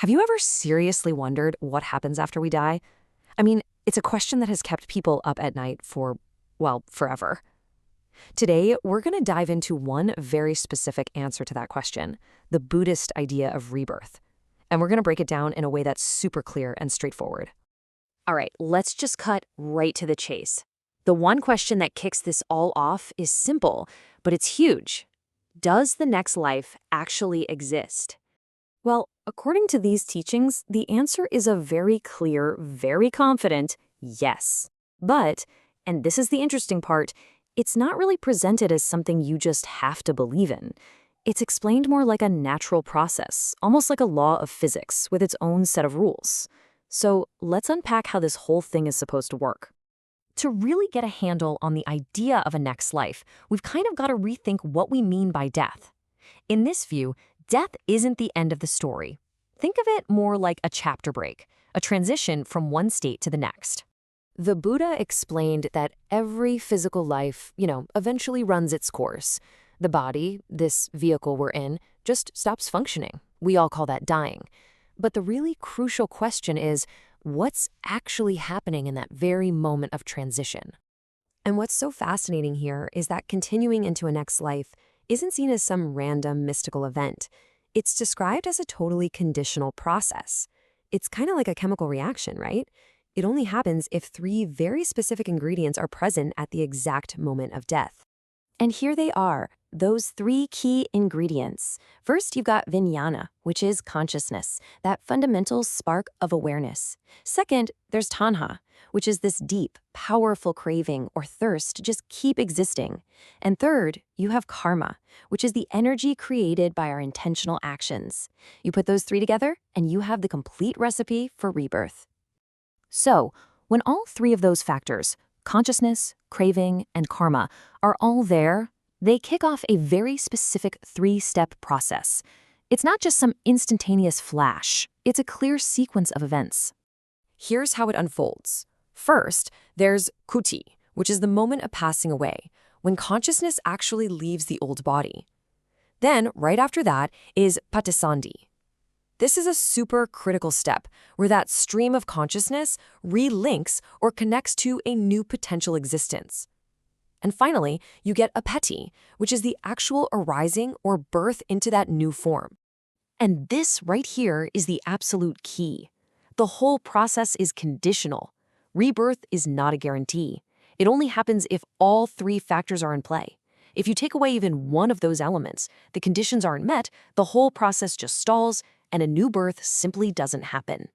Have you ever seriously wondered what happens after we die? I mean, it's a question that has kept people up at night for, well, forever. Today, we're going to dive into one very specific answer to that question, the Buddhist idea of rebirth. And we're going to break it down in a way that's super clear and straightforward. All right, let's just cut right to the chase. The one question that kicks this all off is simple, but it's huge. Does the next life actually exist? Well, according to these teachings, the answer is a very clear, very confident yes. But, and this is the interesting part, it's not really presented as something you just have to believe in. It's explained more like a natural process, almost like a law of physics with its own set of rules. So let's unpack how this whole thing is supposed to work. To really get a handle on the idea of a next life, we've kind of got to rethink what we mean by death. In this view, death isn't the end of the story. Think of it more like a chapter break, a transition from one state to the next. The Buddha explained that every physical life, eventually runs its course. The body, this vehicle we're in, just stops functioning. We all call that dying. But the really crucial question is, what's actually happening in that very moment of transition? And what's so fascinating here is that continuing into a next life isn't seen as some random mystical event. It's described as a totally conditional process. It's kind of like a chemical reaction, right? It only happens if three very specific ingredients are present at the exact moment of death. And here they are, those three key ingredients. First, you've got vijnana, which is consciousness, that fundamental spark of awareness. Second, there's tanha, which is this deep, powerful craving or thirst to just keep existing. And third, you have karma, which is the energy created by our intentional actions. You put those three together, and you have the complete recipe for rebirth. So, when all three of those factors, consciousness, craving, and karma, are all there, they kick off a very specific three-step process. It's not just some instantaneous flash. It's a clear sequence of events. Here's how it unfolds. First, there's kuti, which is the moment of passing away, when consciousness actually leaves the old body. Then, right after that, is patisandhi. This is a super critical step where that stream of consciousness relinks or connects to a new potential existence. And finally, you get apeti, which is the actual arising or birth into that new form. And this right here is the absolute key. The whole process is conditional. Rebirth is not a guarantee. It only happens if all three factors are in play. If you take away even one of those elements, the conditions aren't met, the whole process just stalls, and a new birth simply doesn't happen.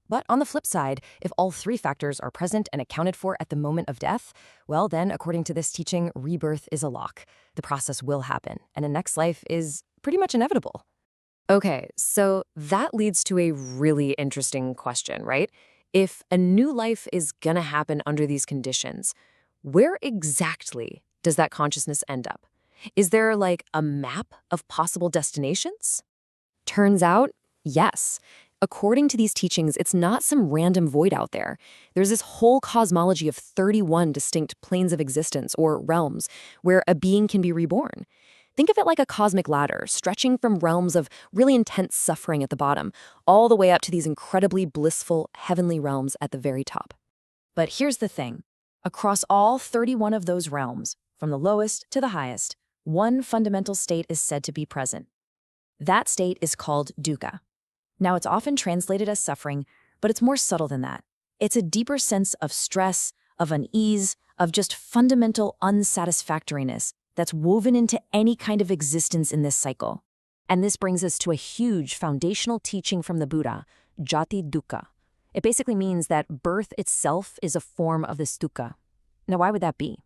But on the flip side, if all three factors are present and accounted for at the moment of death, well then, according to this teaching, rebirth is a lock. The process will happen, and a next life is pretty much inevitable. Okay, so that leads to a really interesting question, right? If a new life is gonna happen under these conditions, where exactly does that consciousness end up? Is there like a map of possible destinations? Turns out, yes. According to these teachings, it's not some random void out there. There's this whole cosmology of 31 distinct planes of existence, or realms, where a being can be reborn. Think of it like a cosmic ladder, stretching from realms of really intense suffering at the bottom, all the way up to these incredibly blissful, heavenly realms at the very top. But here's the thing. Across all 31 of those realms, from the lowest to the highest, one fundamental state is said to be present. That state is called dukkha. Now, it's often translated as suffering, but it's more subtle than that. It's a deeper sense of stress, of unease, of just fundamental unsatisfactoriness that's woven into any kind of existence in this cycle. And this brings us to a huge foundational teaching from the Buddha, jati dukkha. It basically means that birth itself is a form of this dukkha. Now, why would that be?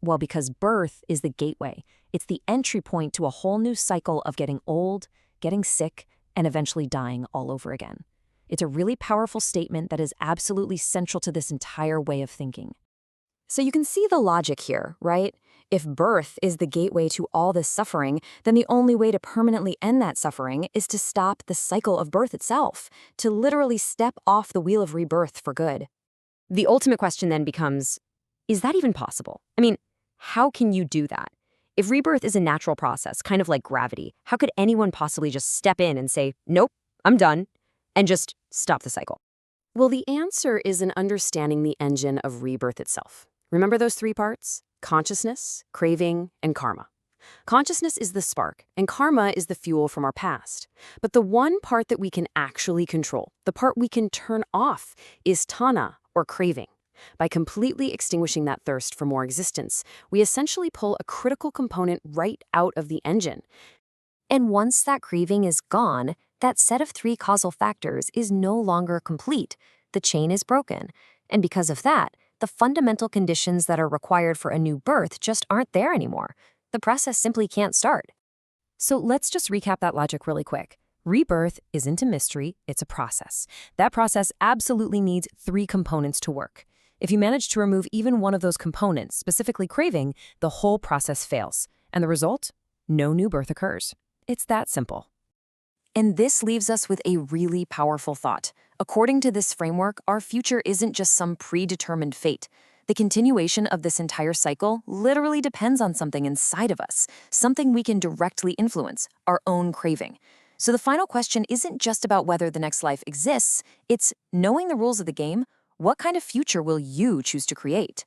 Well, because birth is the gateway. It's the entry point to a whole new cycle of getting old, getting sick, and eventually dying all over again. It's a really powerful statement that is absolutely central to this entire way of thinking. So you can see the logic here, right? If birth is the gateway to all this suffering, then the only way to permanently end that suffering is to stop the cycle of birth itself, to literally step off the wheel of rebirth for good. The ultimate question then becomes, is that even possible? I mean, how can you do that? If rebirth is a natural process, kind of like gravity, how could anyone possibly just step in and say, nope, I'm done? and just stop the cycle? Well, the answer is in understanding the engine of rebirth itself. Remember those three parts? Consciousness, craving, and karma. Consciousness is the spark, and karma is the fuel from our past. But the one part that we can actually control, the part we can turn off, is tanha, or craving. By completely extinguishing that thirst for more existence, we essentially pull a critical component right out of the engine. And once that craving is gone, that set of three causal factors is no longer complete. The chain is broken. And because of that, the fundamental conditions that are required for a new birth just aren't there anymore. The process simply can't start. So let's just recap that logic really quick. Rebirth isn't a mystery, it's a process. That process absolutely needs three components to work. If you manage to remove even one of those components, specifically craving, the whole process fails. And the result? No new birth occurs. It's that simple. And this leaves us with a really powerful thought. According to this framework, our future isn't just some predetermined fate. The continuation of this entire cycle literally depends on something inside of us, something we can directly influence, our own craving. So the final question isn't just about whether the next life exists, it's knowing the rules of the game, what kind of future will you choose to create?